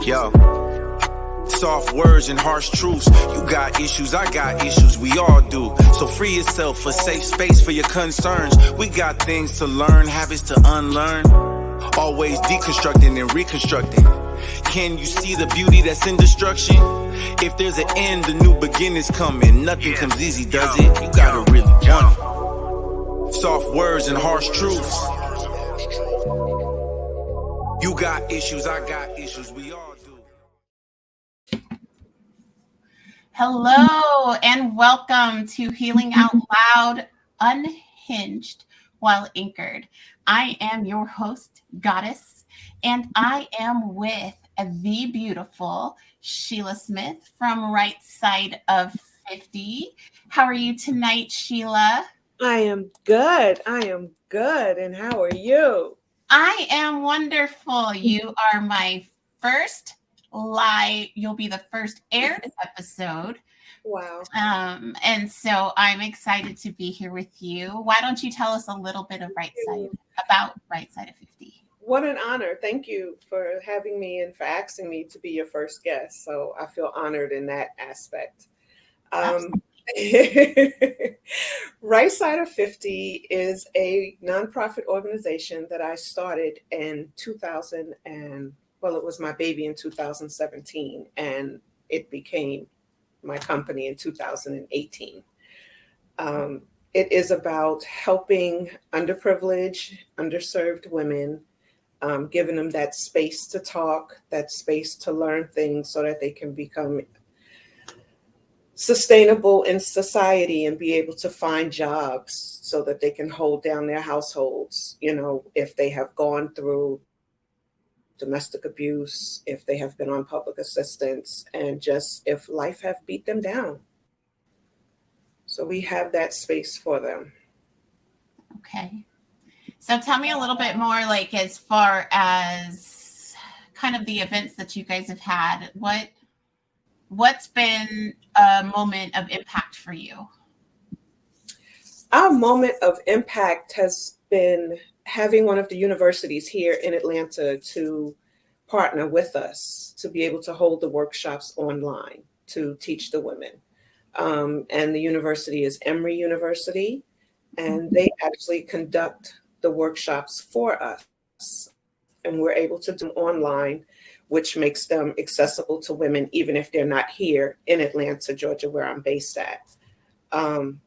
Yo, soft words and harsh truths. You got issues, I got issues, we all do. So free yourself, a safe space for your concerns. We got things to learn, habits to unlearn. Always deconstructing and reconstructing. Can you see the beauty that's in destruction? If there's an end, the new beginning's coming. Nothing comes easy, does it? You gotta really want it. Soft words and harsh truths. You got issues, I got issues, we all do. Hello and welcome to Healing Out Loud, Unhinged While Anchored. I am your host, Goddess, and I am with the beautiful Sheila Smith from Right Side of 50. How are you tonight, Sheila? I am good. And how are you? I am wonderful. You are my first live. You'll be the first aired episode. Wow. And so I'm excited to be here with you. Why don't you tell us a little bit of about Right Side of 50? What an honor. Thank you for having me and for asking me to be your first guest. So I feel honored in that aspect. Right Side of 50 is a nonprofit organization that I started in 2000 and, well, it was my baby in 2017 and it became my company in 2018. It is about helping underprivileged, underserved women, giving them that space to talk, that space to learn things so that they can become sustainable in society and be able to find jobs so that they can hold down their households, you know, if they have gone through domestic abuse, if they have been on public assistance, and just if life have beat them down. So we have that space for them. Okay. So tell me a little bit more, like, as far as kind of the events that you guys have had, what's been a moment of impact for you? Our moment of impact has been having one of the universities here in Atlanta to partner with us to be able to hold the workshops online to teach the women. And the university is Emory University, and they actually conduct the workshops for us. And we're able to do them online, which makes them accessible to women, even if they're not here in Atlanta, Georgia, where I'm based at. And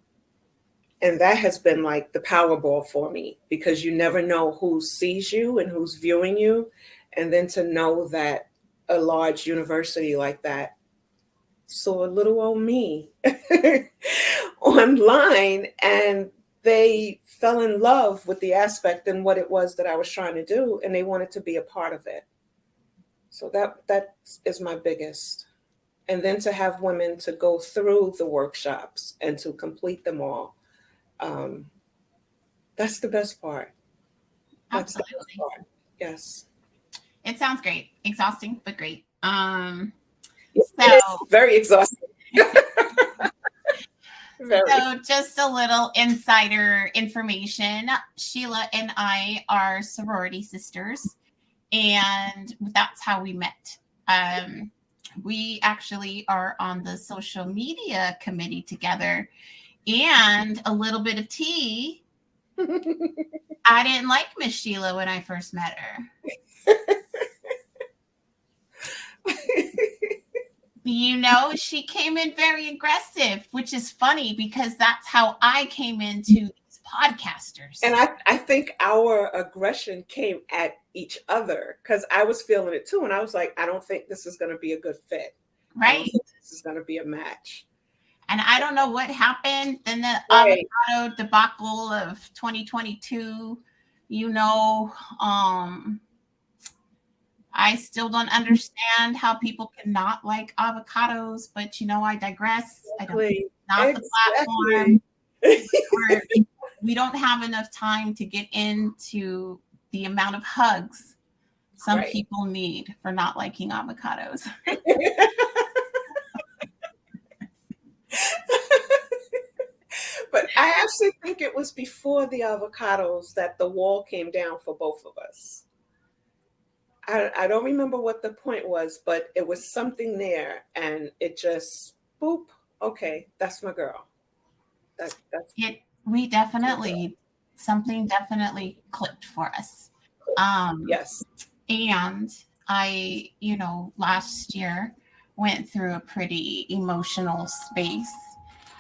that has been like the Powerball for me, because you never know who sees you and who's viewing you. And then to know that a large university like that saw a little old me online, and they fell in love with the aspect and what it was that I was trying to do, and they wanted to be a part of it. So that is my biggest. And then to have women to go through the workshops and to complete them all. That's the best part. That's Absolutely. the best part. Yes. It sounds great. Exhausting, but great. It's very exhausting. So just a little insider information. Sheila and I are sorority sisters, and that's how we met. We actually are on the social media committee together, and a little bit of tea. I didn't like Miss Sheila when I first met her. You know, she came in very aggressive, which is funny because that's how I came into these podcasters. And I think our aggression came at each other, because I was feeling it too. And I was like, I don't think this is going to be a good fit. Right. This is going to be a match. And I don't know what happened. Then the avocado debacle of 2022, you know, I still don't understand how people cannot like avocados, but you know, I digress. Exactly. I don't, not the platform. We don't have enough time to get into the amount of hugs some people need for not liking avocados. But I actually think it was before the avocados that the wall came down for both of us. I don't remember what the point was, but it was something there, and it just boop. Okay, that's my girl. That's It we definitely something definitely clicked for us. Um, yes. and I, last year went through a pretty emotional space.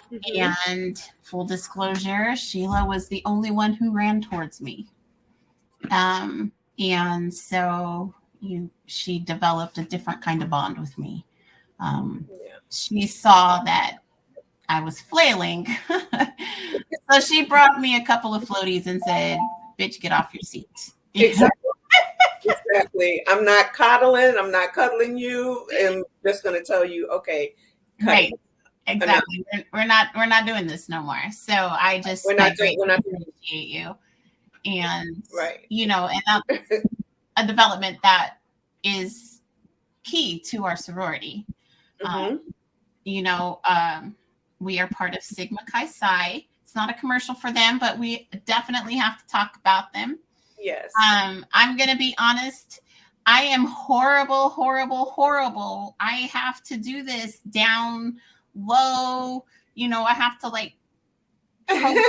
Hmm. And full disclosure, Sheila was the only one who ran towards me. And so she developed a different kind of bond with me. Um, Yeah. she saw that I was flailing. So she brought me a couple of floaties and said, "Bitch, get off your seat." Exactly. Exactly. I'm not coddling. I'm not cuddling you. I'm just going to tell you, okay, cut Right. it. Enough. Exactly. We're not doing this no more. So I We're greatly not doing appreciate you. And right. and that's a development that is key to our sorority. Um, Hmm. you know, um, we are part of Sigma Chi Psi. It's not a commercial for them, but we definitely have to talk about them. Yes. I'm going to be honest. I am horrible, horrible, horrible. I have to do this down low. I have to like program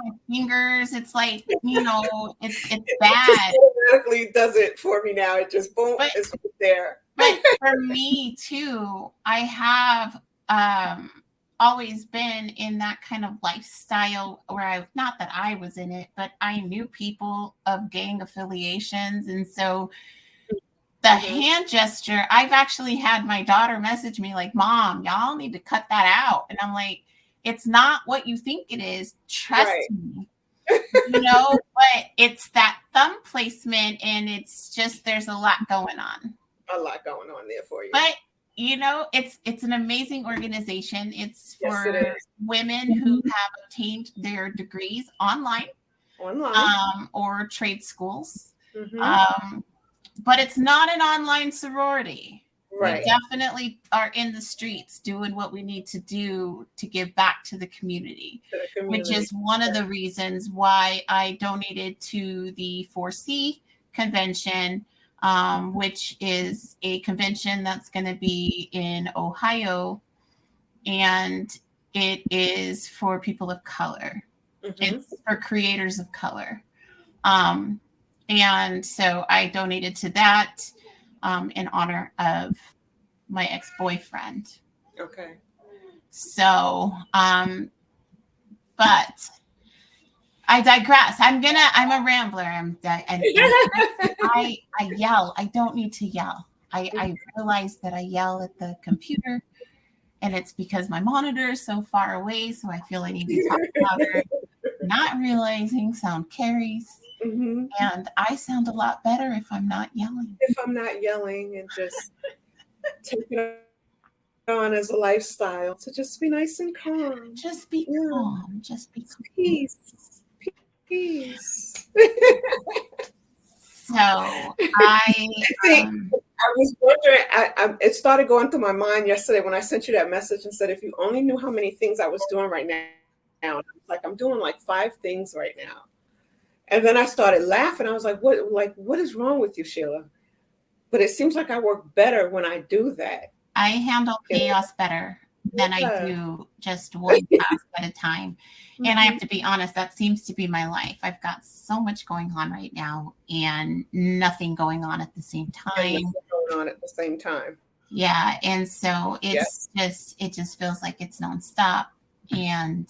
my fingers. It's like, it's It just bad. automatically does it for me now. It just boom, But it's right there. but for me too, I have always been in that kind of lifestyle where not that I was in it, but I knew people of gang affiliations. And so the Hmm. hand gesture, I've actually had my daughter message me like, "Mom, y'all need to cut that out." And I'm like, "It's not what you think it is. Trust Right. me." But it's that thumb placement, and it's just there's a lot going on. A lot going on there for you. But it's an amazing organization. It's Yes, it for is. women who have obtained their degrees online, Online. or trade schools. Hmm. Um, but it's not an online sorority. We Right. definitely are in the streets doing what we need to do to give back to the community, To the which community. is one of the reasons why I donated to the 4C convention, which is a convention that's going to be in Ohio, and it is for people of color. Hmm. It's for creators of color. Um, and so I donated to that in honor of my ex-boyfriend. Okay. So, but I digress. I'm a rambler. I yell. I don't need to yell. I realize that I yell at the computer, and it's because my monitor is so far away. So I feel I need to talk louder. Not realizing sound carries, Hmm. and I sound a lot better if I'm not yelling. If I'm not yelling and just take it on as a lifestyle to just be nice and calm. Just be Yeah. calm. Just be calm. Peace. Peace. So I See, um I was wondering, it started going through my mind yesterday when I sent you that message and said, if you only knew how many things I was doing right now. It's like I'm doing like 5 things right now. And then I started laughing. I was what is wrong with you, Sheila? But it seems like I work better when I do that. I handle chaos better than I Yeah. do just one task at a time. And I have Mhm. to be honest, that seems to be my life. I've got so much going on right now and nothing going on at the same And time. nothing going on at the same time. Yeah. And so Yes. it just feels like it's nonstop. And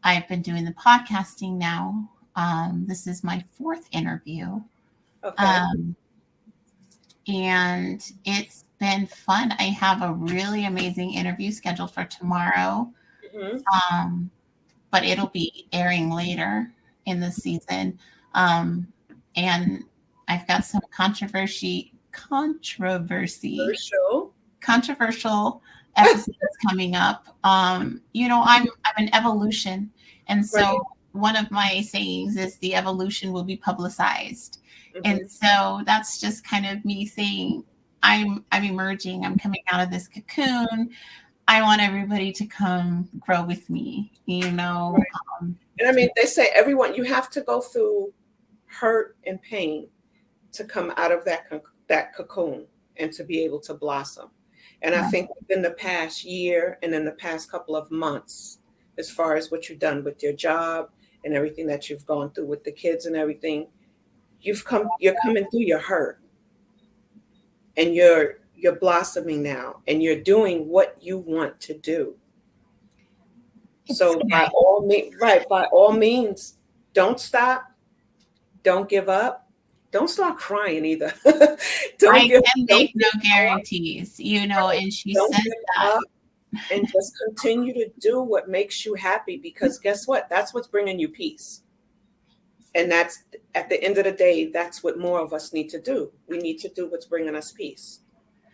I've been doing the podcasting now. This is my fourth interview. Okay. Um, and it's been fun. I have a really amazing interview scheduled for tomorrow, Hmm. um, but it'll be airing later in the season. Um, and I've got some Show. controversial episodes coming up. I'm an evolution, and Right. so one of my sayings is the evolution will be publicized. And Hmm. so that's just kind of me saying I'm emerging. I'm coming out of this cocoon. I want everybody to come grow with me. Right. And I mean, they say everyone, you have to go through hurt and pain to come out of that cocoon and to be able to blossom. And I think within the past year and in the past couple of months, as far as what you've done with your job and everything that you've gone through with the kids and everything, you're coming through your hurt, and you're blossoming now, and you're doing what you want to do. So by all means, don't stop, don't give up, don't start crying either. I can make no guarantees, and she don't says give that. up, and just continue to do what makes you happy, because guess what? That's what's bringing you peace. And that's, at the end of the day, that's what more of us need to do. We need to do what's bringing us peace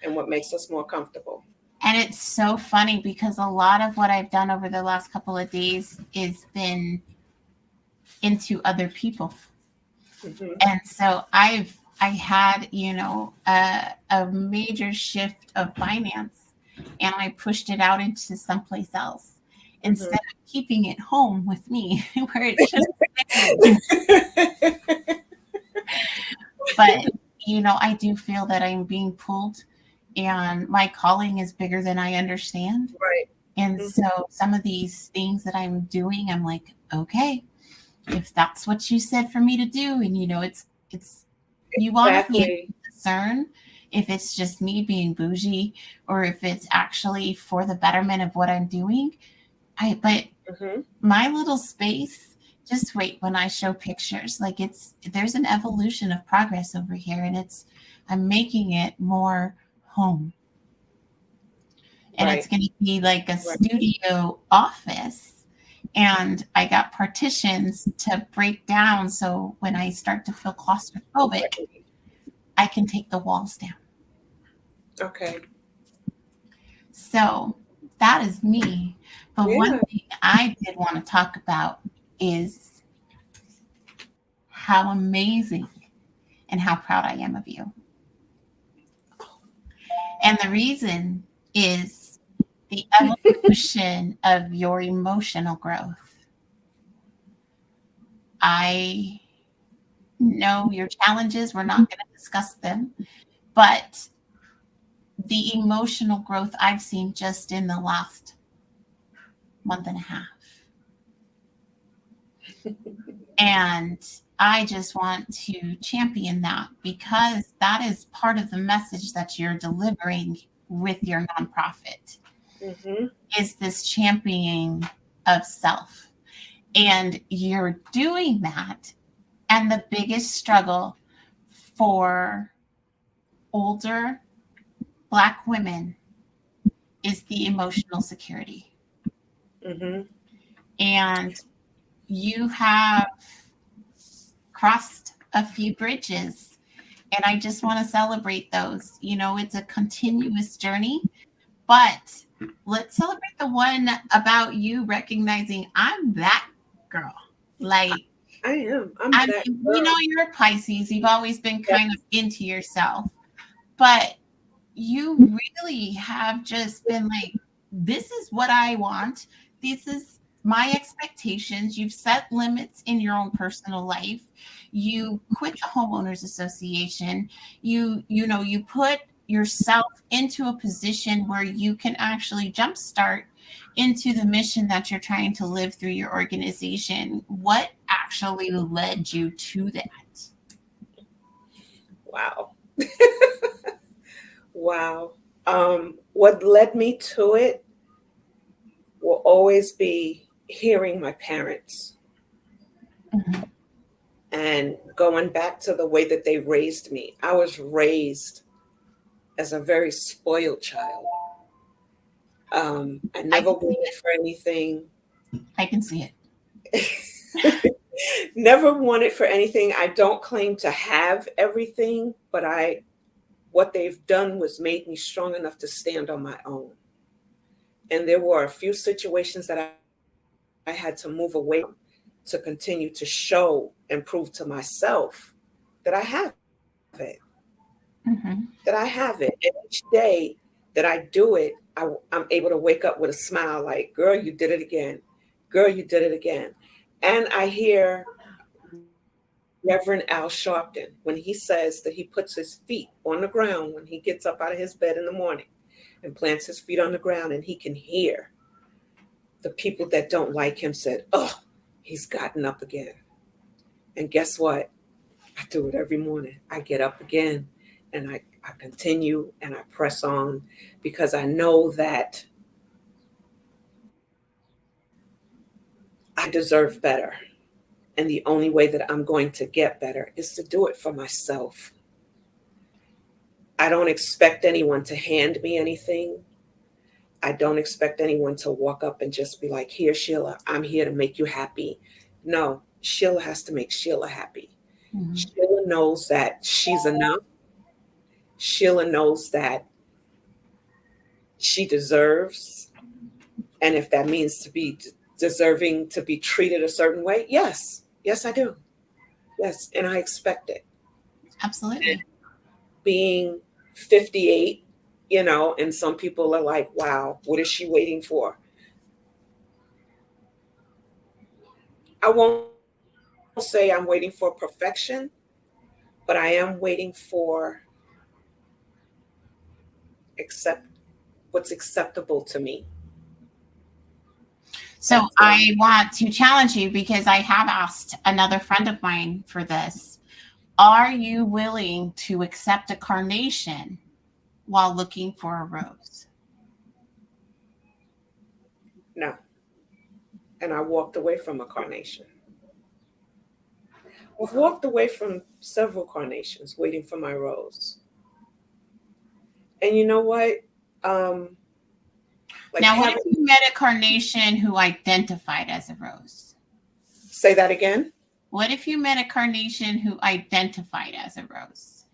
and what makes us more comfortable. And it's so funny because a lot of what I've done over the last couple of days is been into other people. Mm-hmm. And so I had, a major shift of finance, and I pushed it out into someplace else instead of keeping it home with me where it should be. But, I do feel that I'm being pulled, and my calling is bigger than I understand. Right. And so some of these things that I'm doing, I'm like, okay, if that's what you said for me to do, and it's you want me to discern if it's just me being bougie or if it's actually for the betterment of what I'm doing. But my little space, just wait when I show pictures. Like there's an evolution of progress over here, and I'm making it more home. And it's going to be like a studio office. And I got partitions to break down, so when I start to feel claustrophobic, I can take the walls down. Okay. So that is me. But one thing I did want to talk about is how amazing and how proud I am of you. And the reason is the evolution of your emotional growth. I know your challenges. We're not going to discuss them, but the emotional growth I've seen just in the last month and a half. And I just want to champion that, because that is part of the message that you're delivering with your nonprofit, is this championing of self. And you're doing that. And the biggest struggle for older Black women is the emotional security. And you have crossed a few bridges, and I just want to celebrate those. It's a continuous journey, but let's celebrate the one about you recognizing I'm that girl. Like I am. I'm that girl. We know you're a Pisces. You've always been kind of into yourself, but you really have just been like, this is what I want. This is my expectations. You've set limits in your own personal life. You quit the homeowners association. You put yourself into a position where you can actually jumpstart into the mission that you're trying to live through your organization. What actually led you to that? Wow. Wow. What led me to it will always be hearing my parents and going back to the way that they raised me. I was raised as a very spoiled child. I never wanted for anything. I can see it. Never wanted for anything. I don't claim to have everything, but what they've done was made me strong enough to stand on my own. And there were a few situations that I had to move away from to continue to show and prove to myself that I have it. That I have it. And each day that I do it, I'm able to wake up with a smile like, girl, you did it again. Girl, you did it again. And I hear Reverend Al Sharpton, when he says that he puts his feet on the ground when he gets up out of his bed in the morning and plants his feet on the ground, and he can hear the people that don't like him said, "Oh, he's gotten up again." And guess what? I do it every morning. I get up again and I continue and I press on because I know that I deserve better. And the only way that I'm going to get better is to do it for myself. I don't expect anyone to hand me anything. I don't expect anyone to walk up and just be like, "Here, Sheila, I'm here to make you happy." No, Sheila has to make Sheila happy. Mhm. Sheila knows that she's enough. Sheila knows that she deserves. And if that means to be deserving to be treated a certain way, yes. Yes, I do. Yes. And I expect it. Absolutely. Being 58, and some people are like, wow, what is she waiting for? I won't say I'm waiting for perfection, but I am waiting for accept what's acceptable to me. So I want to challenge you because I have asked another friend of mine for this. Are you willing to accept a carnation while looking for a rose? No. And I walked away from a carnation. I've walked away from several carnations waiting for my rose. And you know what? Now, what if you met a carnation who identified as a rose? Say that again. What if you met a carnation who identified as a rose?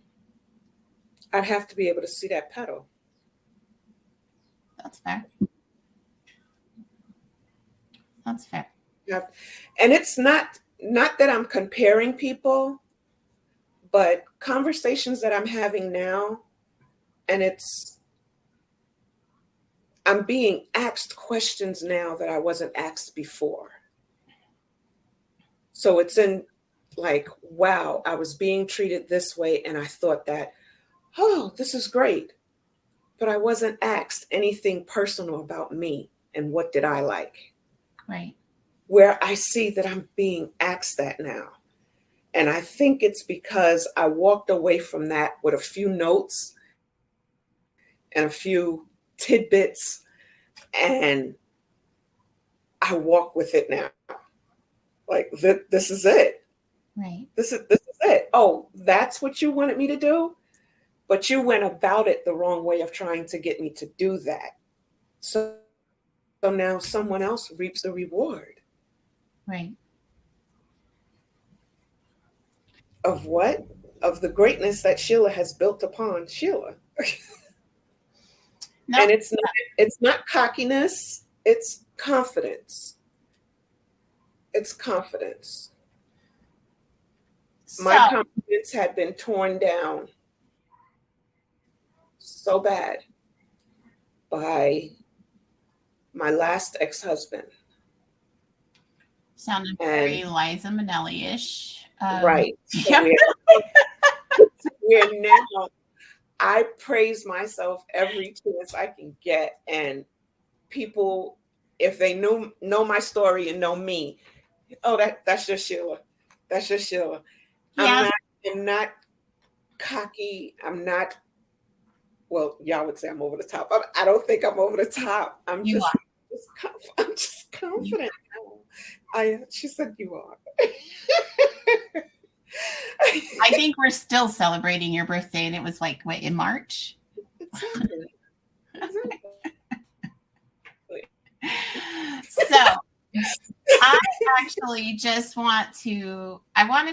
I'd have to be able to see that petal. That's fair. That's fair. And it's not that I'm comparing people, but conversations that I'm having now, and I'm being asked questions now that I wasn't asked before. So it's in like, wow, I was being treated this way, and I thought that, oh, this is great. But I wasn't asked anything personal about me and what did I like. Right. Where I see that I'm being asked that now. And I think it's because I walked away from that with a few notes and a few tidbits, and I walk with it now. Like, this is it. Right. This is it. Oh, that's what you wanted me to do? But you went about it the wrong way of trying to get me to do that. So now someone else reaps the reward. Right. Of what? Of the greatness that Sheila has built upon Sheila. No. And it's not cockiness, it's confidence. It's confidence. My confidence had been torn down so bad by my last ex-husband. Sounded very Liza Minnelli-ish. Right. Yeah. Where now I praise myself every chance I can get. And people, if they know my story and know me, oh, that's just Sheila. That's just Sheila. Yeah. I'm not cocky. I'm not, well, y'all would say I'm over the top. I don't think I'm over the top. I'm just confident. She said you are. I think we're still celebrating your birthday, and it was like, what, in March? Exactly. So I actually just want to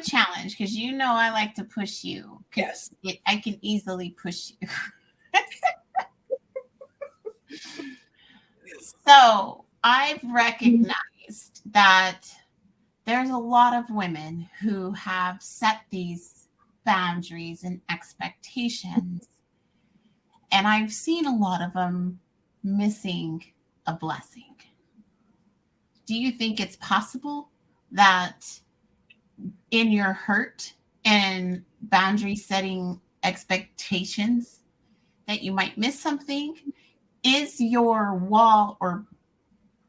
challenge, because I like to push you. Yes. I can easily push you. So I've recognized that there's a lot of women who have set these boundaries and expectations, and I've seen a lot of them missing a blessing. Do you think it's possible that in your hurt and boundary setting expectations that you might miss something? Is your wall or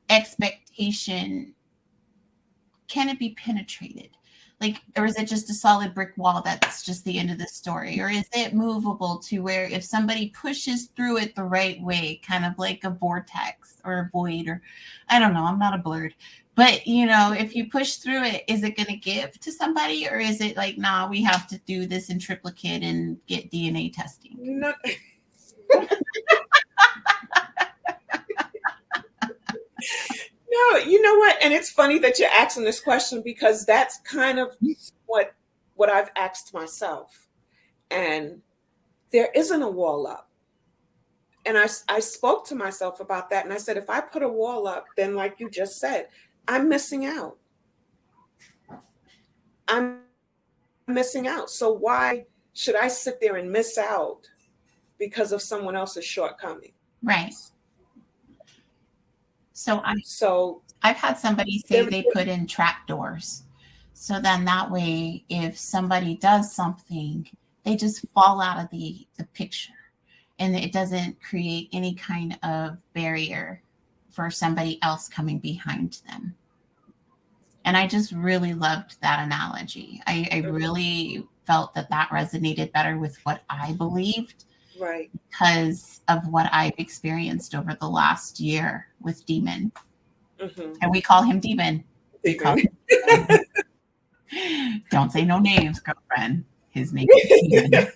expectation, can it be penetrated? Like, or is it just a solid brick wall that's just the end of the story? Or is it movable to where if somebody pushes through it the right way, kind of like a vortex or a void, or I don't know, I'm not a blurred. But, you know, if you push through it, is it going to give to somebody? Or is it like, nah, we have to do this in triplicate and get DNA testing? No. No, you know what? And it's funny that you're asking this question, because that's kind of what I've asked myself. And there isn't a wall up. And I spoke to myself about that. And I said, if I put a wall up, then like you just said, I'm missing out. I'm missing out. So why should I sit there and miss out because of someone else's shortcoming? Right. So I've had somebody say they put in trap doors. So then that way, if somebody does something, they just fall out of the picture, and it doesn't create any kind of barrier for somebody else coming behind them. And I just really loved that analogy. I really felt that resonated better with what I believed. Right. Because of what I've experienced over the last year with Demon. Mm-hmm. And we call him Demon. Don't say no names, girlfriend. His name is Demon.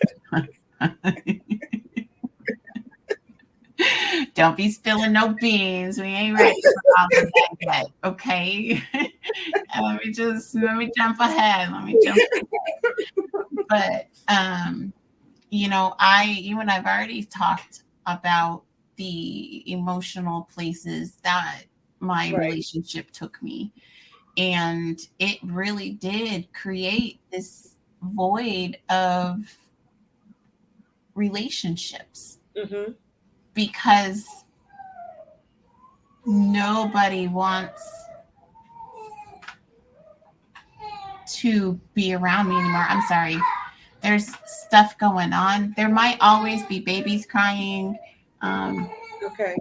Don't be spilling no beans. We ain't ready for all of that yet, okay? let me jump ahead. But you know, you and I've already talked about the emotional places that my relationship took me. And it really did create this void of relationships. Mm-hmm. Because nobody wants to be around me anymore. I'm sorry. There's stuff going on. There might always be babies crying. Okay.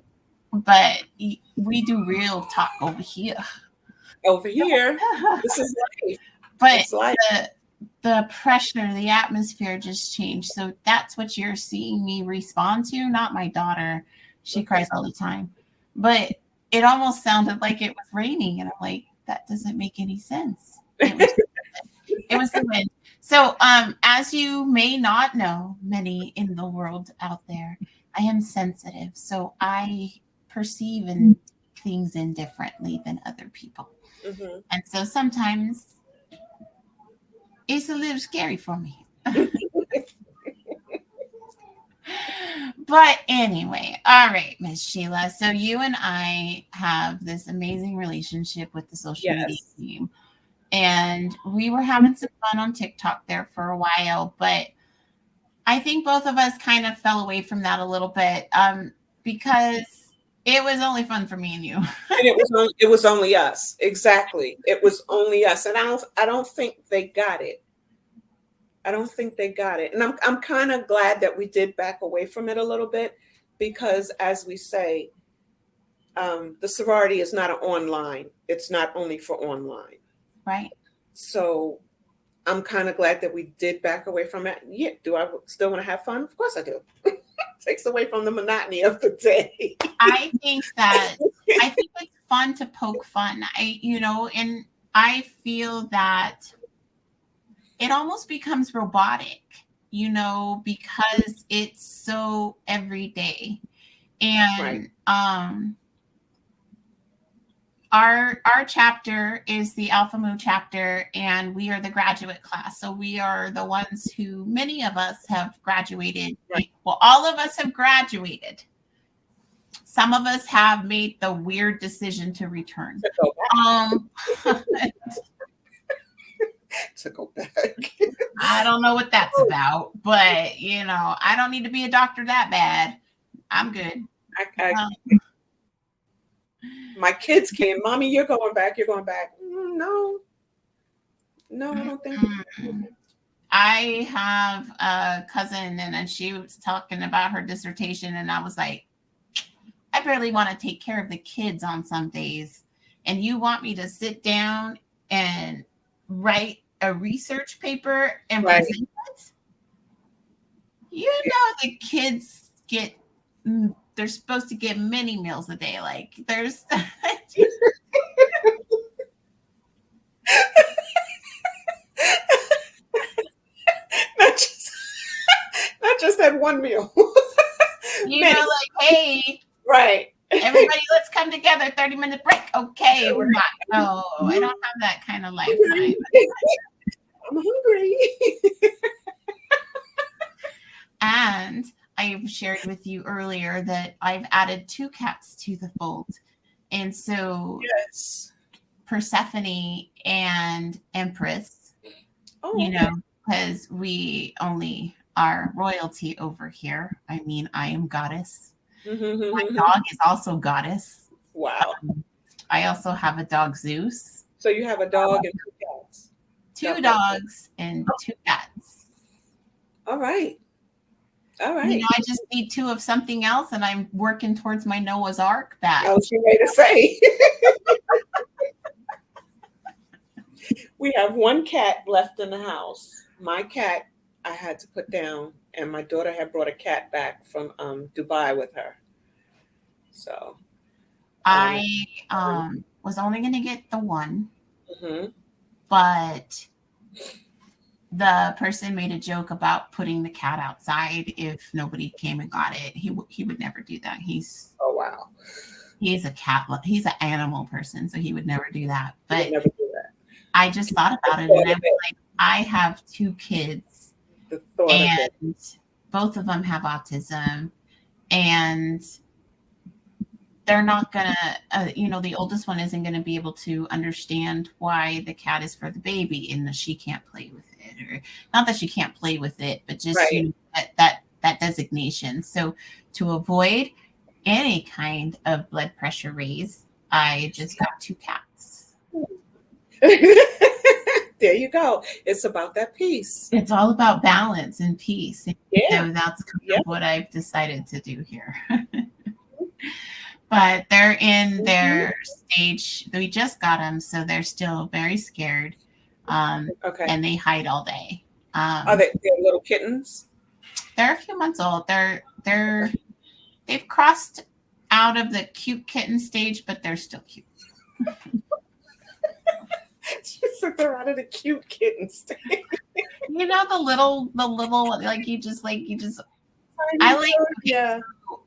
But we do real talk over here. Over here. This is life. But the pressure, the atmosphere just changed. So that's what you're seeing me respond to, not my daughter. She cries all the time. But it almost sounded like it was raining. And I'm like, that doesn't make any sense. It was the wind. So as you may not know, many in the world out there, I am sensitive. So I perceive and take things in differently than other people. Mm-hmm. And so sometimes it's a little scary for me. But anyway, all right, Miss Sheila. So you and I have this amazing relationship with the social media team. And we were having some fun on TikTok there for a while, but I think both of us kind of fell away from that a little bit because it was only fun for me and you. And it was only us. Exactly. It was only us. And I don't think they got it. And I'm kind of glad that we did back away from it a little bit, because as we say, the sorority is not online. It's not only for online. Right. So I'm kind of glad that we did back away from it. Yeah. Do I still want to have fun? Of course I do. Takes away from the monotony of the day. I think it's fun to poke fun. And I feel that it almost becomes robotic, because it's so everyday. And Our chapter is the Alpha Mu chapter, and we are the graduate class. So we are the ones who, many of us have graduated. Right. Well, all of us have graduated. Some of us have made the weird decision to return. To go back. I don't know what that's about, but I don't need to be a doctor that bad. I'm good. My kids came, Mommy, you're going back. No, No, I don't think. I have a cousin, and she was talking about her dissertation, and I was like, I barely want to take care of the kids on some days, and you want me to sit down and write a research paper and Right. present it? You know, the kids get, they're supposed to get mini meals a day. Like, there's not just not just that one meal. you know, like, hey, Right. everybody, let's come together. 30-minute break. Okay, we're not. No, I don't have that kind of lifetime. I'm hungry. And I've shared with you earlier that I've added 2 cats to the fold. And so Yes. Persephone and Empress, Oh, you know, because we only are royalty over here. I mean, I am goddess. My dog is also goddess. Wow. I also have a dog, Zeus. So you have a dog and 2 cats. 2 dogs and 2 cats. All right. All right. You know, I just need 2 of something else, and I'm working towards my Noah's Ark bag. I was ready to say. We have 1 cat left in the house. My cat I had to put down, and my daughter had brought a cat back from Dubai with her. So I was only going to get the 1, but the person made a joke about putting the cat outside if nobody came and got it. He would never do that. Oh wow. He's an animal person, so he would never do that. But never do that. I just thought about it, and I was like, I have 2 kids, and both of them have autism, and they're not gonna, the oldest one isn't gonna be able to understand why the cat is for the baby and that she can't play with it, or not that she can't play with it, but just that designation. So to avoid any kind of blood pressure raise, I just got 2 cats. There you go. It's about that peace. It's all about balance and peace. And Yeah. so that's kind of what I've decided to do here. But they're in their stage. We just got them, so they're still very scared. Okay. And they hide all day. Are they little kittens? They're a few months old. They've crossed out of the cute kitten stage, but they're still cute. She said they're out of the cute kitten stage. You know, the little Yeah.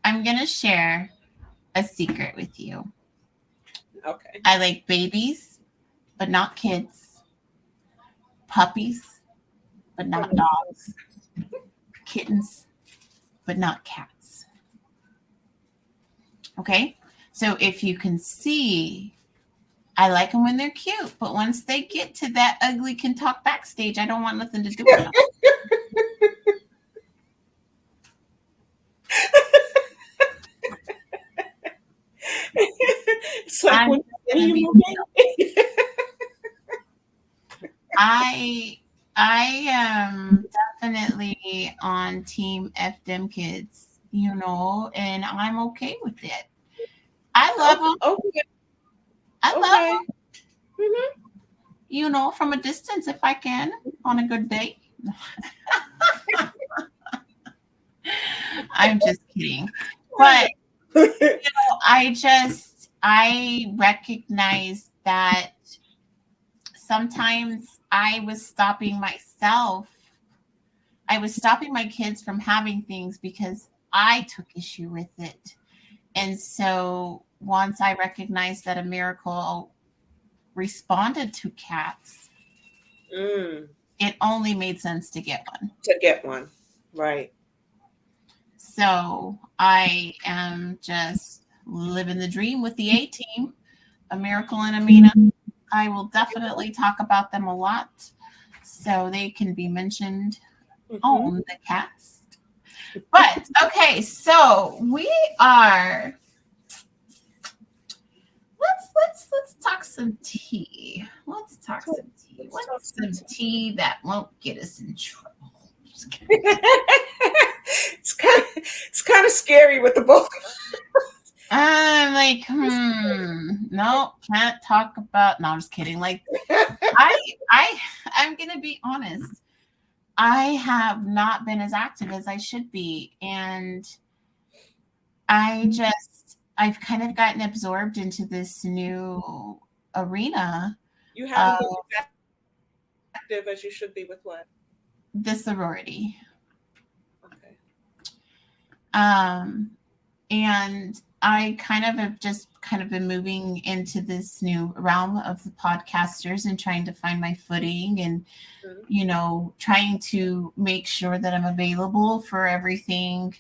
I'm gonna share a secret with you. Okay. I like babies, but not kids. Puppies, but not dogs. Kittens, but not cats. Okay? So if you can see, I like them when they're cute, but once they get to that ugly can talk back stage, I don't want nothing to do with them. It's like when I am definitely on team F them kids, and I'm okay with it. I love them. Okay. I love them. From a distance if I can on a good day. I'm just kidding. But I recognize that sometimes I was stopping myself. I was stopping my kids from having things because I took issue with it. And so once I recognized that a miracle responded to cats, it only made sense to get one. Right. So I am just living the dream with the A-team, a Miracle and Amina. I will definitely talk about them a lot so they can be mentioned on the cast. But okay, so we are let's talk some tea. Let's talk some tea. What's some tea that won't get us in trouble? Just kidding. It's kind of scary with the both. I'm like, no, can't talk about. No, I'm just kidding. Like, I'm gonna be honest. I have not been as active as I should be, and I've kind of gotten absorbed into this new arena. You haven't been as active as you should be with what? The sorority. Okay. And I kind of have just kind of been moving into this new realm of the podcasters and trying to find my footing and, you know, trying to make sure that I'm available for everything.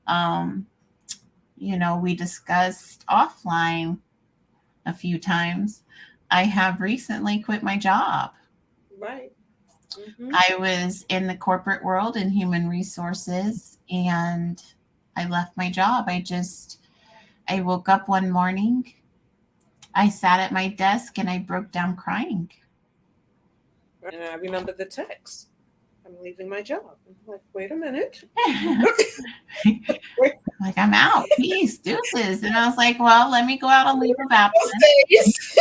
You know, we discussed offline a few times. I have recently quit my job. Right. Mm-hmm. I was in the corporate world in human resources, and I left my job. I woke up one morning, I sat at my desk, and I broke down crying. And I remember the text. I'm leaving my job. I'm like, wait a minute. Like, I'm out. Peace, deuces. And I was like, well, let me go out on leave of absence.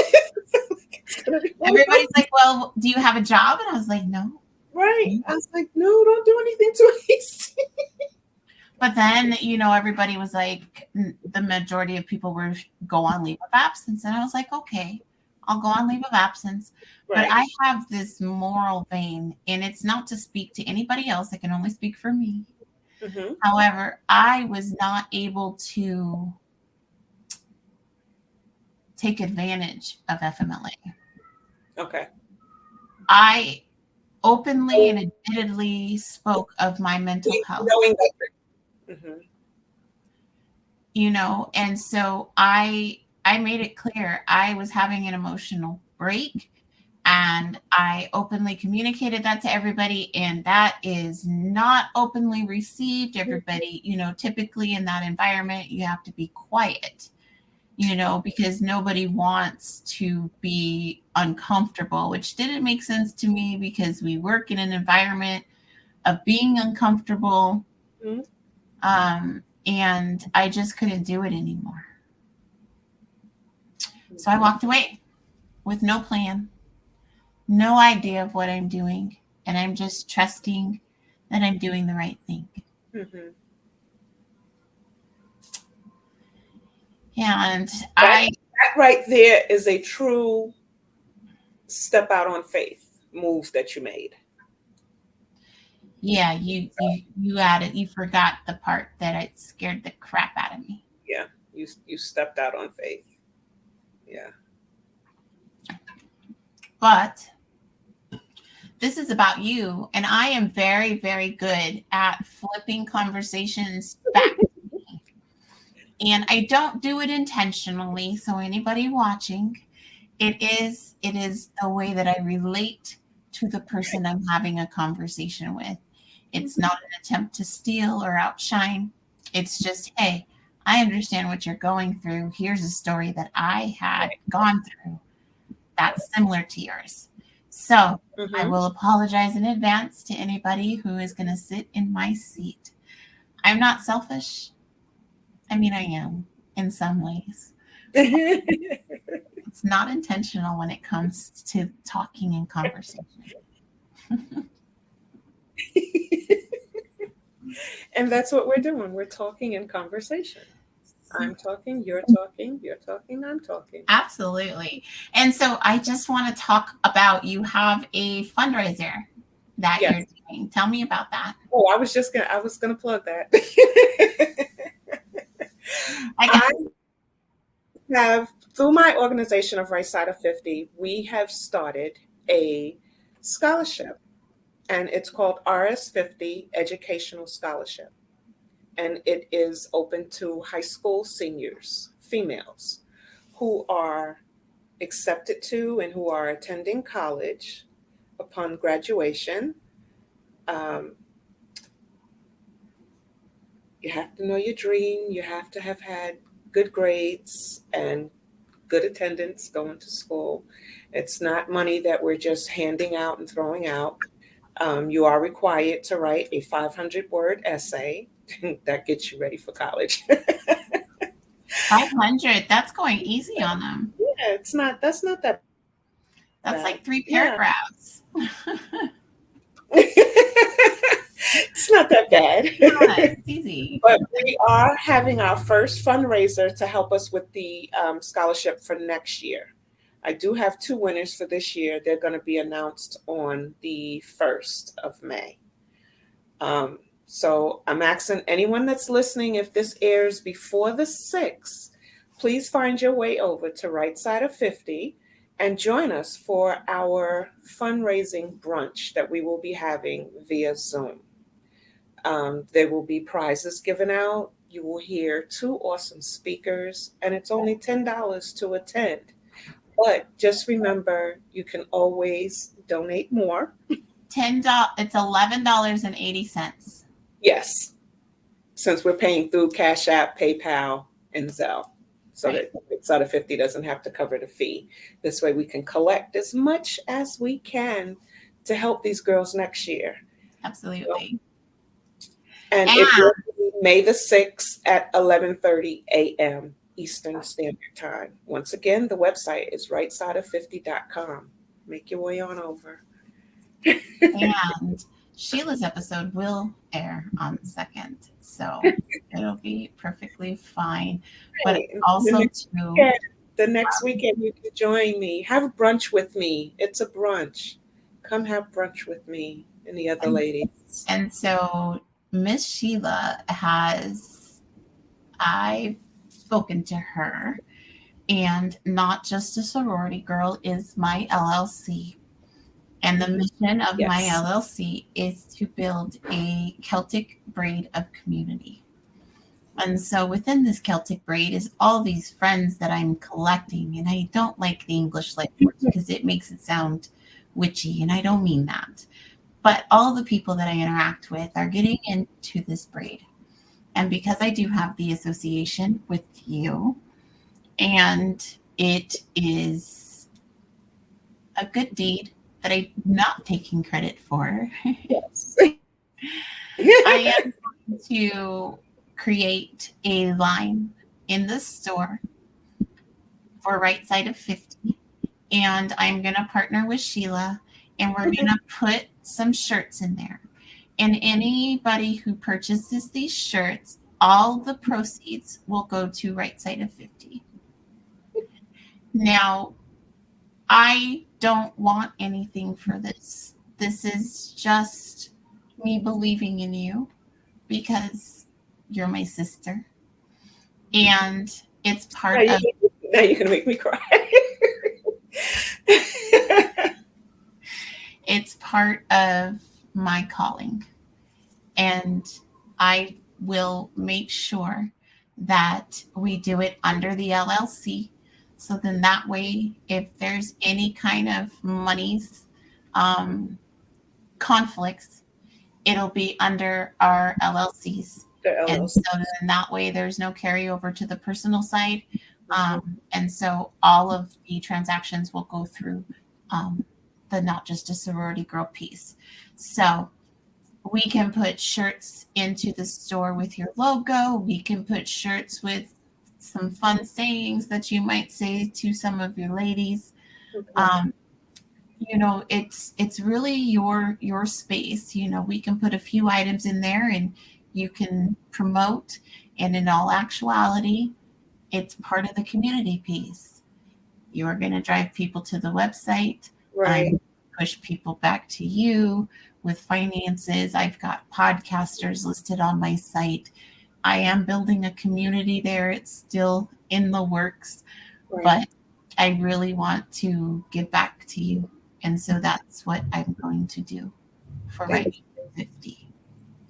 Everybody's like, well, do you have a job? And I was like, no. Right. I was like, no, don't do anything too hasty. But then, you know, everybody was like, the majority of people were go on leave of absence. And I was like, okay, I'll go on leave of absence. Right. But I have this moral vein, and it's not to speak to anybody else. I can only speak for me. Mm-hmm. However, I was not able to take advantage of FMLA. Okay. I openly and admittedly spoke of my mental health. Mm-hmm. You know, and so I made it clear I was having an emotional break, and I openly communicated that to everybody, and that is not openly received. Everybody, you know, typically in that environment, you have to be quiet, you know, because nobody wants to be uncomfortable, which didn't make sense to me because we work in an environment of being uncomfortable. Mm-hmm. And I just couldn't do it anymore. So I walked away with no plan, no idea of what I'm doing, and I'm just trusting that I'm doing the right thing. Mm-hmm. And that right there is a true step out on faith move that you made. Yeah, you added, you forgot the part that it scared the crap out of me. Yeah, you stepped out on faith. Yeah. But this is about you, and I am very, very good at flipping conversations back to me. And I don't do it intentionally, so anybody watching, it is the way that I relate to the person I'm having a conversation with. It's not an attempt to steal or outshine. It's just, hey, I understand what you're going through. Here's a story that I had gone through that's similar to yours. So I will apologize in advance to anybody who is going to sit in my seat. I'm not selfish. I mean, I am in some ways. It's not intentional when it comes to talking and conversation. And that's what we're doing. We're talking in conversation. I'm talking, you're talking, you're talking, I'm talking. Absolutely. And so I just want to talk about, you have a fundraiser that you're doing. Tell me about that. Oh, I was gonna plug that. I have, through my organization of Right Side of 50, we have started a scholarship, and it's called RS50 Educational Scholarship. And it is open to high school seniors, females, who are accepted to and who are attending college upon graduation. You have to know your dream. You have to have had good grades and good attendance, going to school. It's not money that we're just handing out and throwing out. You are required to write a 500-word essay that gets you ready for college. 500. That's going easy on them. Yeah, that's not that That's bad. like 3 Yeah. paragraphs. It's not that bad. Yeah, it's easy. But we are having our first fundraiser to help us with the scholarship for next year. I do have 2 winners for this year. They're going to be announced on the 1st of May. So I'm asking anyone that's listening, if this airs before the 6th, please find your way over to Right Side of 50 and join us for our fundraising brunch that we will be having via Zoom. There will be prizes given out. You will hear 2 awesome speakers, and it's only $10 to attend. But just remember, you can always donate more. $10. It's $11.80. Yes, since we're paying through Cash App, PayPal, and Zelle, so Right. that Side of 50 doesn't have to cover the fee. This way we can collect as much as we can to help these girls next year. Absolutely. And it will be May the 6th at 11:30 a.m. Eastern Standard Time. Once again, the website is rightsideof50.com. Make your way on over. And Sheila's episode will air on the 2nd, so it'll be perfectly fine. But Right. also The next weekend you can join me. Have brunch with me. It's a brunch. Come have brunch with me and the other ladies. And so Miss Sheila I've spoken to her, and Not Just a Sorority Girl is my LLC. And the mission of my LLC is to build a Celtic braid of community. And so within this Celtic braid is all these friends that I'm collecting. And I don't like the English language because it makes it sound witchy, and I don't mean that. But all the people that I interact with are getting into this braid. And because I do have the association with you, and it is a good deed that I'm not taking credit for, Yes. I am going to create a line in the store for Right Side of 50. And I'm going to partner with Sheila, and we're going to put some shirts in there. And anybody who purchases these shirts, all the proceeds will go to Right Side of 50. Now, I don't want anything for this. This is just me believing in you because you're my sister. And it's part of... Now you're going to make me cry. It's part of my calling. And I will make sure that we do it under the LLC. So then that way, if there's any kind of monies conflicts, it'll be under our LLCs. And so then that way there's no carryover to the personal side. And so all of the transactions will go through the Not Just a Sorority Girl piece. So we can put shirts into the store with your logo. We can put shirts with some fun sayings that you might say to some of your ladies. It's really your space. We can put a few items in there and you can promote. And in all actuality, it's part of the community piece. You are going to drive people to the website. Right. Push people back to you with finances. I've got podcasters listed on my site. I am building a community there. It's still in the works, but I really want to give back to you. And so that's what I'm going to do for Right 50.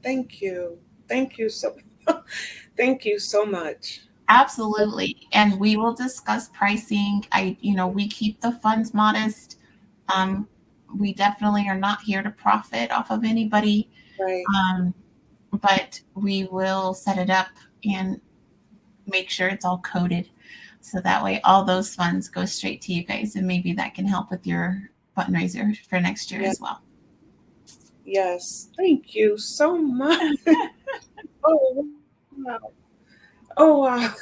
Thank you. Thank you so much. Absolutely. And we will discuss pricing. We keep the funds modest. We definitely are not here to profit off of anybody. Right. But we will set it up and make sure it's all coded So that way all those funds go straight to you guys, and maybe that can help with your fundraiser for next year as well. Yes. Thank you so much. Oh, wow. Oh, wow.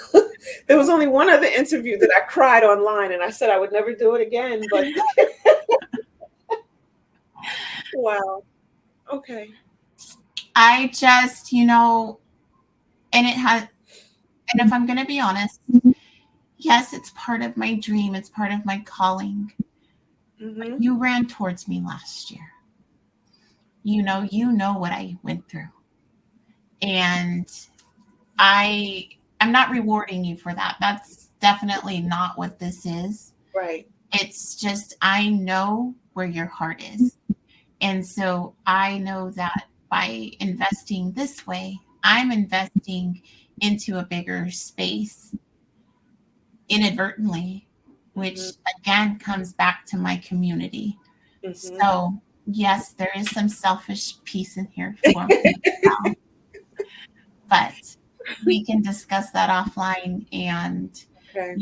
There was only one other interview that I cried online, and I said I would never do it again, but wow. Okay. I just, and if I'm going to be honest, yes, it's part of my dream. It's part of my calling. Mm-hmm. You ran towards me last year. You know what I went through. And I'm not rewarding you for that. That's definitely not what this is. Right. It's just, I know where your heart is. And so I know that by investing this way, I'm investing into a bigger space inadvertently, which again comes back to my community. Mm-hmm. So yes, there is some selfish piece in here for me as well. But we can discuss that offline. And, Okay.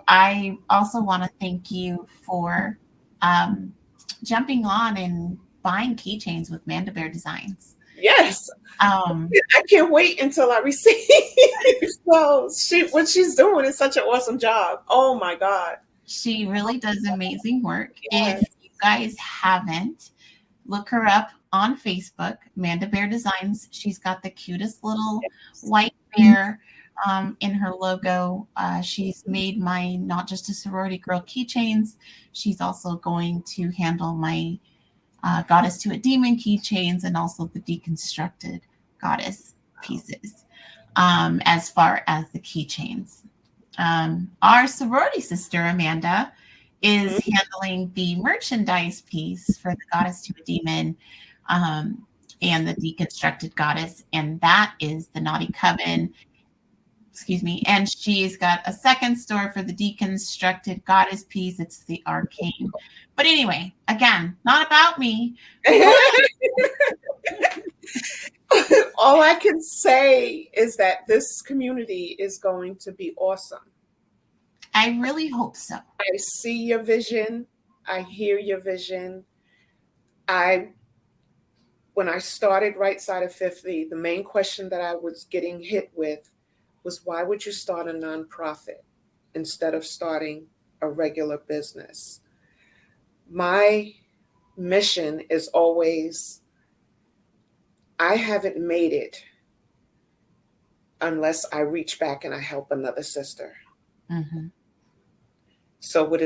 I also want to thank you for jumping on and buying keychains with Manda Bear Designs. Yes. Um, I can't wait until I receive. So what she's doing is such an awesome job. Oh my God. she really does amazing work. Yes. If you guys haven't, look her up on Facebook, Manda Bear Designs. She's got the cutest little white bear in her logo. She's made my Not Just a Sorority Girl keychains. She's also going to handle my Goddess to a Demon keychains, and also the deconstructed goddess pieces as far as the keychains. Our sorority sister, Amanda, is handling the merchandise piece for the Goddess to a Demon and the deconstructed goddess, and that is the Naughty Coven. Excuse me. And she's got a second store for the deconstructed goddess piece. It's the Arcane. But anyway, again, not about me. All I can say is that this community is going to be awesome. I really hope so. I see your vision. I hear your vision. When I started Right Side of 50, the main question that I was getting hit with was, why would you start a nonprofit instead of starting a regular business? My mission is always, I haven't made it unless I reach back and I help another sister. Mm-hmm. So with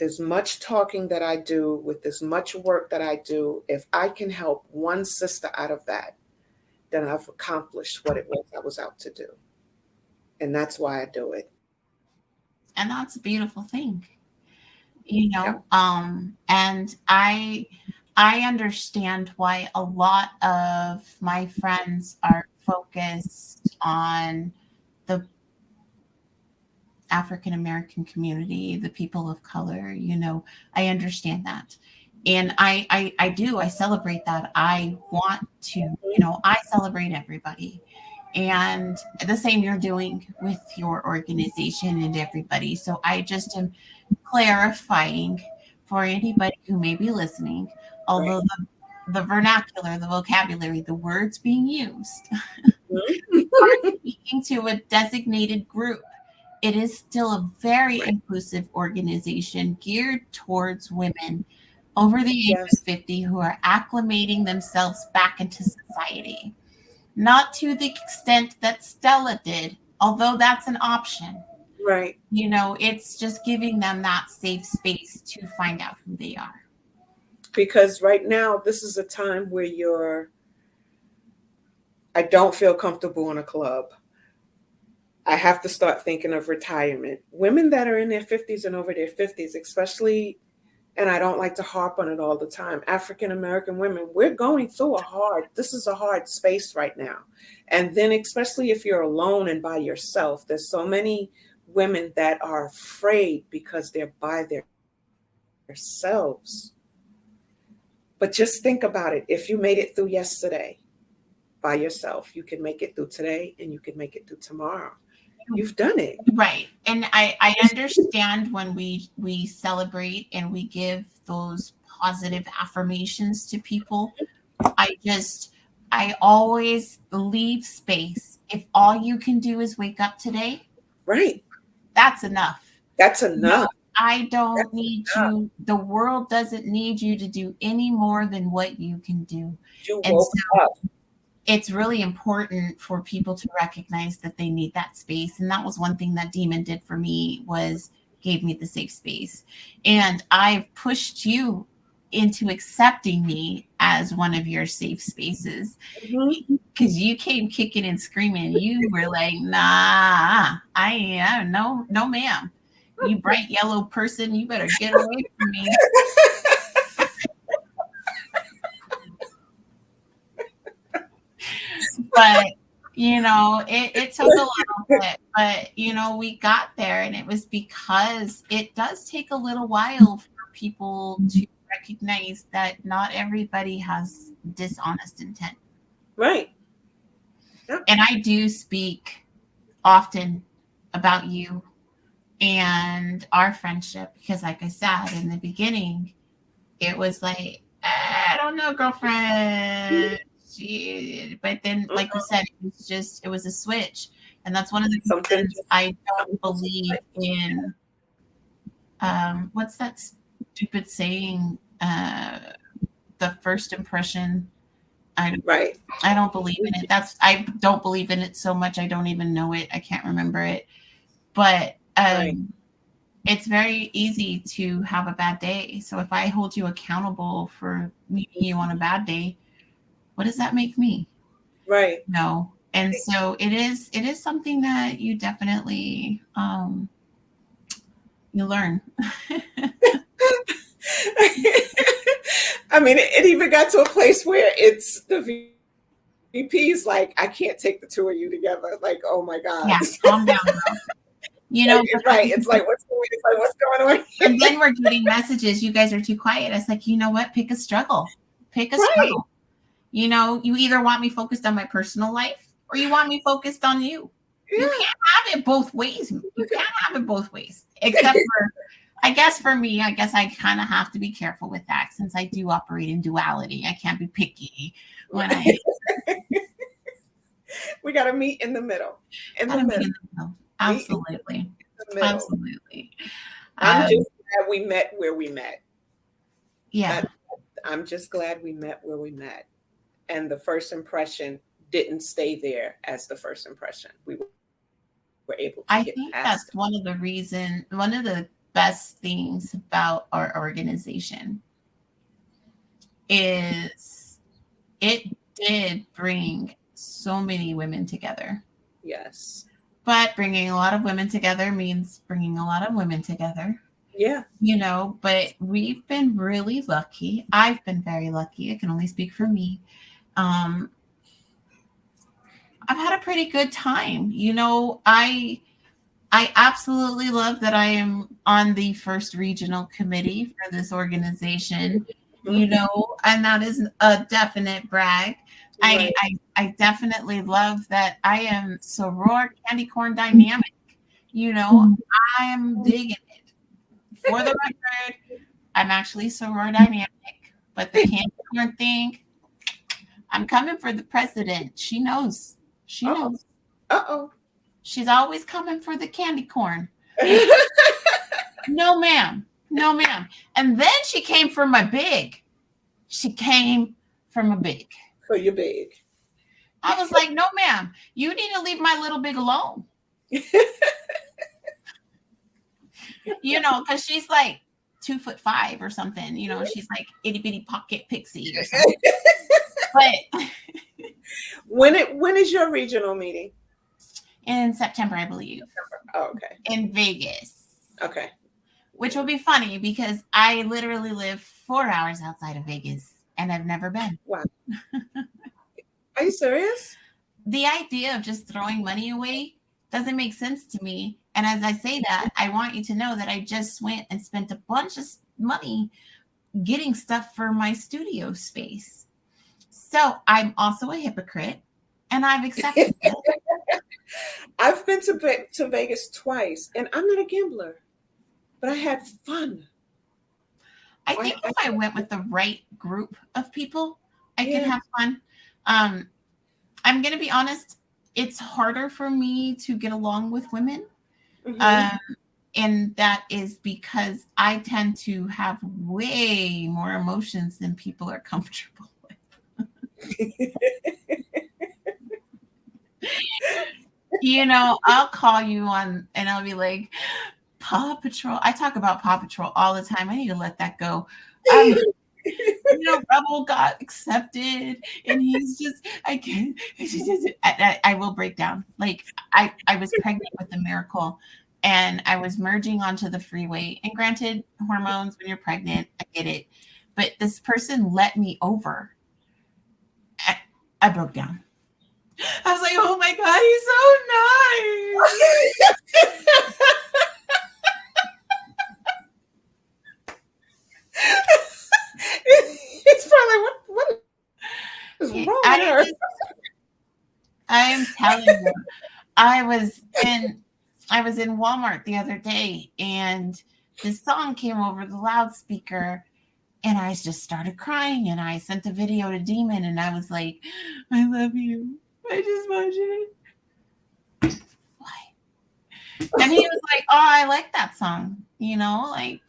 as much talking that I do, with as much work that I do, if I can help one sister out of that, then I've accomplished what it was I was out to do. And that's why I do it. And that's a beautiful thing. Yeah. And I understand why a lot of my friends are focused on the African American community, the people of color. I understand that. And I celebrate that. I want to, I celebrate everybody. And the same you're doing with your organization and everybody. So I just am clarifying for anybody who may be listening, although the vernacular, the vocabulary, the words being used are speaking to a designated group. It is still a very inclusive organization geared towards women over the age of 50 who are acclimating themselves back into society. Not to the extent that Stella did, although that's an option. Right. It's just giving them that safe space to find out who they are. Because right now, this is a time where I don't feel comfortable in a club. I have to start thinking of retirement. Women that are in their 50s and over their 50s, especially, and I don't like to harp on it all the time, African American women, we're going through this is a hard space right now. And then especially if you're alone and by yourself, there's so many women that are afraid because they're by themselves. But just think about it. If you made it through yesterday by yourself, you can make it through today and you can make it through tomorrow. you've done it. Right. And I understand when we celebrate and we give those positive affirmations to people. I always leave space. If all you can do is wake up today, Right. that's enough. That's enough. I don't need you. The world doesn't need you to do any more than what you can do. You And woke up. it's really important for people to recognize that they need that space. And that was one thing that Demon did for me, was gave me the safe space. And I've pushed you into accepting me as one of your safe spaces, because you came kicking and screaming. You were like, nah, I am no ma'am. You bright yellow person, you better get away from me. But it took a little bit, but we got there, and it was because it does take a little while for people to recognize that not everybody has dishonest intent. Right. Yep. And I do speak often about you and our friendship, because like I said in the beginning, it was like, I don't know, girlfriend. But then, like you said, it was a switch. And that's one of the reasons I don't believe in what's that stupid saying, the first impression. I don't believe in it. I don't believe in it so much I don't even know it. I can't remember it. But it's very easy to have a bad day. So if I hold you accountable for meeting you on a bad day, what does that make me? Right. No. And so it is something that you definitely you learn. I mean, it even got to a place where it's the VP's like, I can't take the two of you together. Like, oh my God. Yeah, calm down, girl. Right. It's like, what's going on? And then we're getting messages, you guys are too quiet. I was like, you know what? Pick a struggle. Struggle. You either want me focused on my personal life or you want me focused on you. Yeah. You can't have it both ways. You can't have it both ways. Except for, I guess for me, I kind of have to be careful with that, since I do operate in duality. I can't be picky when we got to meet in the middle. Absolutely. Absolutely. I'm just glad we met where we met. Yeah. I'm just glad we met where we met. And the first impression didn't stay there as the first impression. We were able to get past that's it. one of the best things about our organization is it did bring so many women together. Yes. But bringing a lot of women together means bringing a lot of women together. Yeah. But we've been really lucky. I've been very lucky. I can only speak for me. I've had a pretty good time. I absolutely love that I am on the first regional committee for this organization, and that is a definite brag. Right. I definitely love that I am soror candy corn dynamic. I am digging it. For the record, I'm actually soror dynamic, but the candy corn thing, I'm coming for the president. She knows. She knows. Uh-oh. She's always coming for the candy corn. No, ma'am. No, ma'am. And then she came for my big. She came for my big. For your big. I was like, no, ma'am. You need to leave my little big alone. Because she's like 2'5" or something. She's like itty bitty pocket pixie or something. But when is your regional meeting? In September, I believe. Oh, okay. In Vegas. Okay. Which will be funny because I literally live 4 hours outside of Vegas and I've never been. Wow. Are you serious? The idea of just throwing money away doesn't make sense to me. And as I say that, I want you to know that I just went and spent a bunch of money getting stuff for my studio space. So I'm also a hypocrite. and I've accepted it. I've been to Vegas twice, and I'm not a gambler, but I had fun. I think if I went with the right group of people, I could Yeah. have fun. I'm going to be honest, it's harder for me to get along with women. Mhm. And that is because I tend to have way more emotions than people are comfortable with. You know, I'll call you on and I'll be like, Paw Patrol. I talk about Paw Patrol all the time. I need to let that go. Rebel got accepted and he's just, I can't, I will break down. Like I was pregnant with a miracle and I was merging onto the freeway, and granted, hormones when you're pregnant, I get it. But this person let me over. I broke down. I was like, oh my God, he's so nice. It's probably what is wrong with her? I'm telling you, I was in Walmart the other day and this song came over the loudspeaker and I just started crying and I sent a video to Demon and I was like, I love you. I just want you. Why? And he was like, oh, I like that song. You know, like,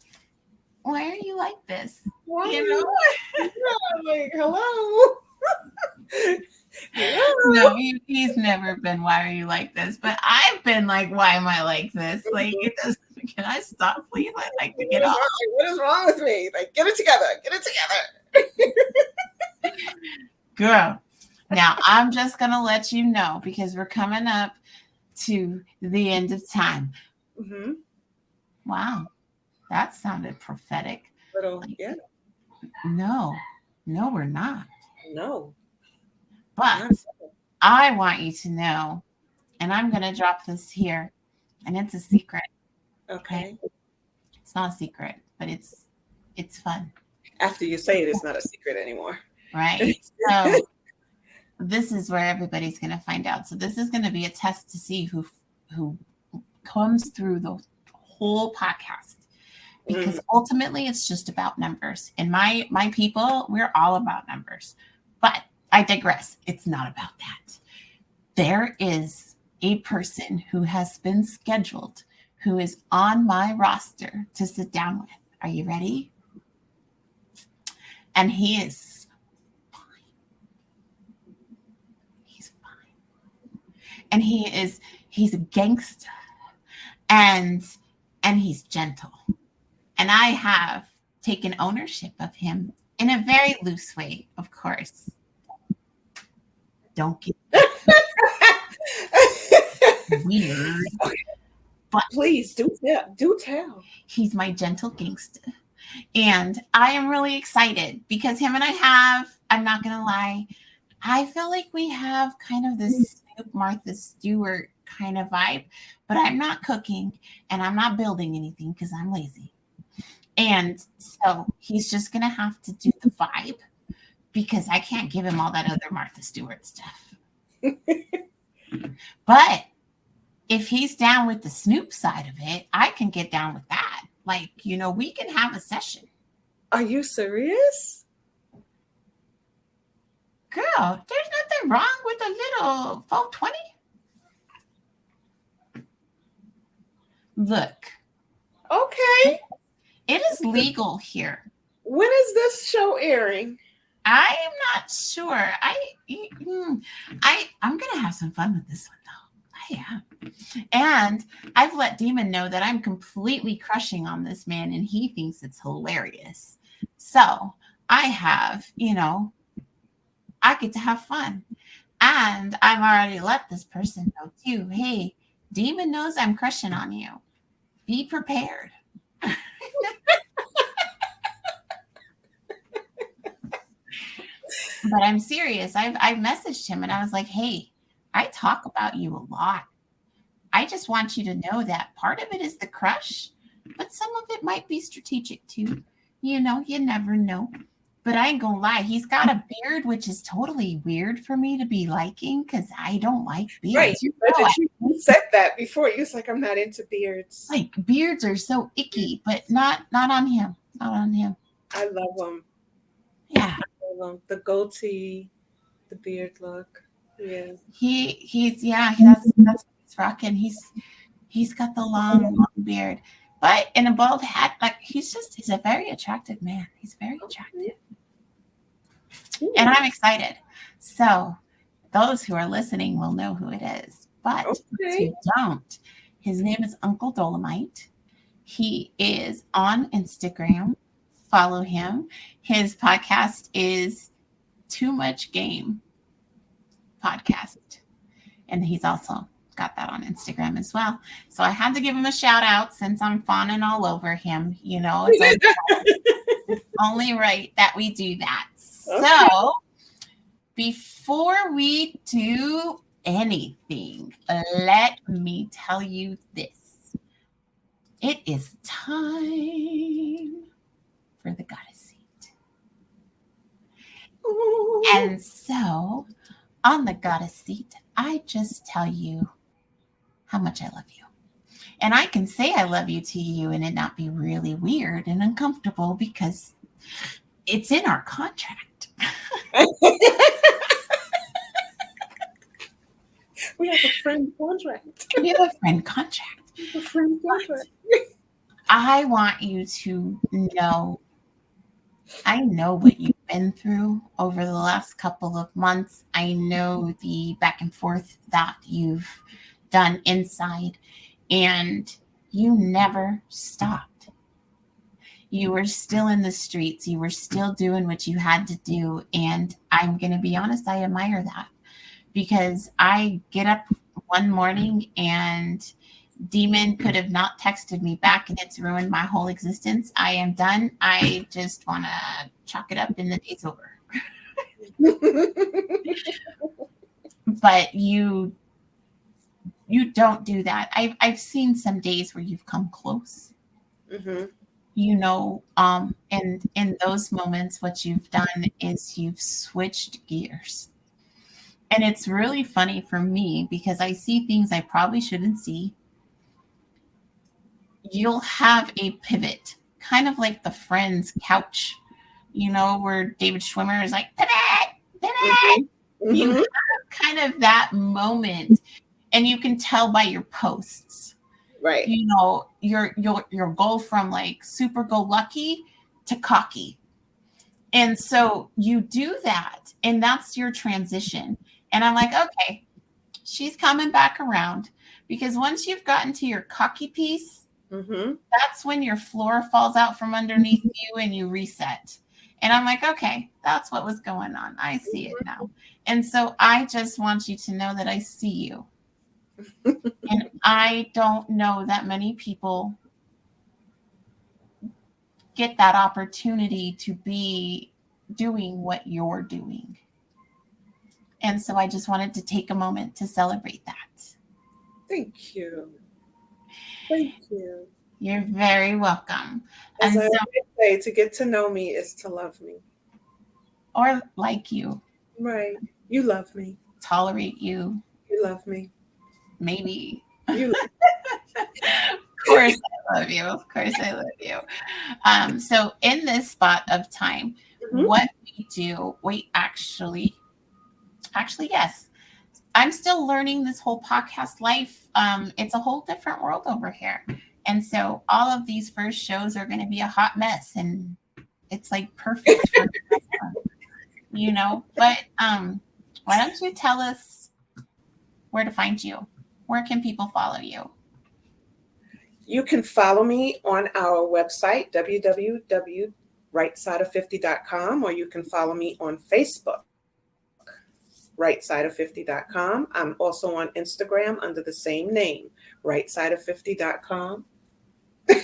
why are you like this? Why? You know? Like, hello. No, he's never been, why are you like this? But I've been like, why am I like this? Like, it doesn't, can I stop, please? I like to get off. What is wrong with me? Like, get it together. Get it together. Girl, now I'm just going to let you know because we're coming up to the end of time. Mm-hmm. Wow. That sounded prophetic. Yeah. No, we're not. No. But I want you to know, and I'm going to drop this here, and it's a secret. Okay. It's not a secret, but it's fun. After you say it, it's not a secret anymore. Right. So this is where everybody's going to find out. So this is going to be a test to see who comes through the whole podcast. Because ultimately it's just about numbers. And my people, we're all about numbers. But I digress. It's not about that. There is a person who has been scheduled who is on my roster to sit down with. Are you ready? And he is fine. He's fine. And he's a gangster. And he's gentle. And I have taken ownership of him in a very loose way, of course. Don't get weird. But please do tell. He's my gentle gangster. And I am really excited because him and I'm not going to lie, I feel like we have kind of this Snoop Martha Stewart kind of vibe, but I'm not cooking and I'm not building anything because I'm lazy. And so he's just going to have to do the vibe because I can't give him all that other Martha Stewart stuff. But if he's down with the Snoop side of it, I can get down with that. Like, we can have a session. Are you serious? Girl, there's nothing wrong with a little 420. Look. Okay. It is legal here. When is this show airing? I am not sure. I'm gonna have some fun with this one though. I am. And I've let Demon know that I'm completely crushing on this man and he thinks it's hilarious. So I have, I get to have fun. And I've already let this person know too. Hey, Demon knows I'm crushing on you. Be prepared. But I'm serious. I messaged him and I was like, hey, I talk about you a lot. I just want you to know that part of it is the crush, but some of it might be strategic too. You never know. But I ain't gonna lie, he's got a beard, which is totally weird for me to be liking because I don't like Right. beards. You You said that before. You was like, I'm not into beards. like beards are so icky, but not on him. Not on him. I love them. Yeah. I love 'em. The goatee, the beard look. Yeah. That's what he's rocking. He's got the long beard. But in a bald hat, like he's a very attractive man. He's very attractive. And I'm excited. So those who are listening will know who it is. But those who don't, his name is Uncle Dolomite. He is on Instagram. Follow him. His podcast is Too Much Game Podcast. And he's also got that on Instagram as well. So I had to give him a shout out since I'm fawning all over him. You know, it's only right that we do that. Okay. So before we do anything, let me tell you this. It is time for the goddess seat. Ooh. And so on the goddess seat, I just tell you how much I love you. And I can say I love you to you and it not be really weird and uncomfortable because it's in our contract. We have a friend contract. We have a friend contract. A friend contract. I want you to know, I know what you've been through over the last couple of months. I know the back and forth that you've done inside, and you never stopped. You were still in the streets. You were still doing what you had to do. And I'm going to be honest, I admire that because I get up one morning and Demon could have not texted me back and it's ruined my whole existence. I am done. I just want to chalk it up and the day's over. But you don't do that. I've seen some days where you've come close. Mm-hmm. You know, and in those moments, what you've done is you've switched gears. And it's really funny for me because I see things I probably shouldn't see. You'll have a pivot, kind of like the Friends couch, you know, where David Schwimmer is like, pivot. Mm-hmm. You have kind of that moment, and you can tell by your posts. Right. You know, you'll go from like super go lucky to cocky. And so you do that, and that's your transition. And I'm like, okay, she's coming back around because once you've gotten to your cocky piece, that's when your floor falls out from underneath you and you reset. And I'm like, okay, that's what was going on. I see it now. And so I just want you to know that I see you. And I don't know that many people get that opportunity to be doing what you're doing. And so I just wanted to take a moment to celebrate that. Thank you. Thank you. You're very welcome. As I say, to get to know me is to love me. Or like you. Right. You love me. Tolerate you. You love me. Maybe. You love me. Of course I love you. Of course I love you. So in this spot of time, what we do, actually, yes. I'm still learning this whole podcast life. It's a whole different world over here. And so all of these first shows are going to be a hot mess. And it's like perfect for you know. But why don't you tell us where to find you? Where can people follow you? You can follow me on our website, www.rightsideof50.com, or you can follow me on Facebook, rightsideof50.com. I'm also on Instagram under the same name, rightsideof50.com. I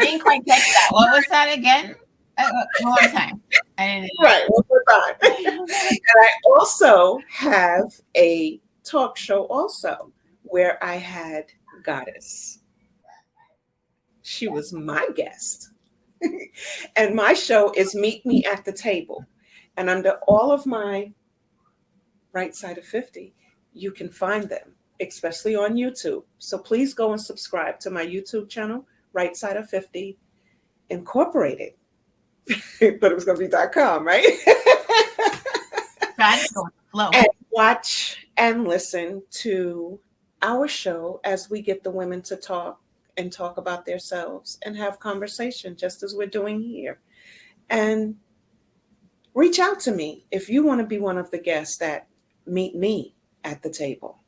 didn't quite catch that. What was that again? One more time. I didn't know. Right, one more time. And I also have a talk show also where I had Goddess. She was my guest. And my show is Meet Me at the Table. And under all of my Right Side of 50, you can find them, especially on YouTube. So please go and subscribe to my YouTube channel, Right Side of 50 Incorporated. But it was going to be .com, right? God's going slow. And watch and listen to our show as we get the women to talk and talk about themselves and have conversation, just as we're doing here. And reach out to me if you want to be one of the guests that meet me at the table.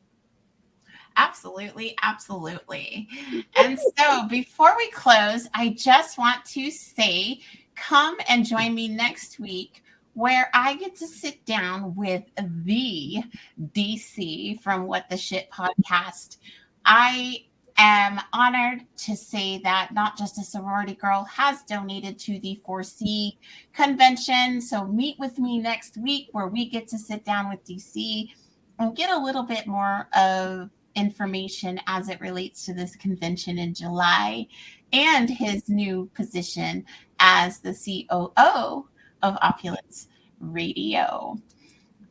Absolutely, absolutely. And so before we close, I just want to say, come and join me next week where I get to sit down with the DC from What the Shit podcast. I am honored to say that not just a sorority girl has donated to the 4C convention. So meet with me next week where we get to sit down with DC and get a little bit more of information as it relates to this convention in July and his new position as the COO of Opulence Radio.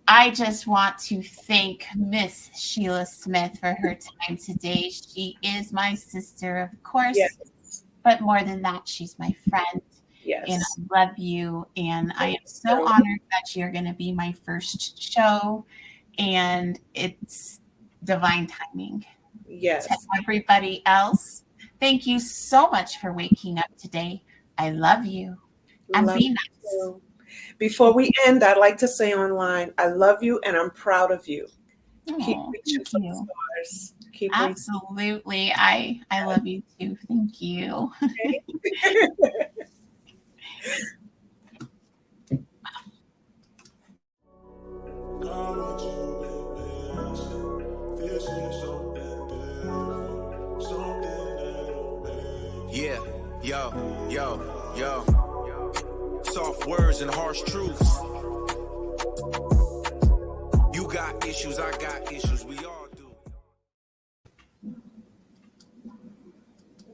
I just want to thank Miss Sheila Smith for her time today. She is my sister, of course, Yes. but more than that, she's my friend. Yes. And I love you. And I am so honored that you're going to be my first show. And it's divine timing. Yes. To everybody else, thank you so much for waking up today. I love you. And Love be nice. you. Before we end, I'd like to say online, I love you and I'm proud of you. Keep reaching for the stars. Keep reaching. Absolutely. I love you too. Thank you. Yeah, yo. Soft words and harsh truths. You got issues, I got issues.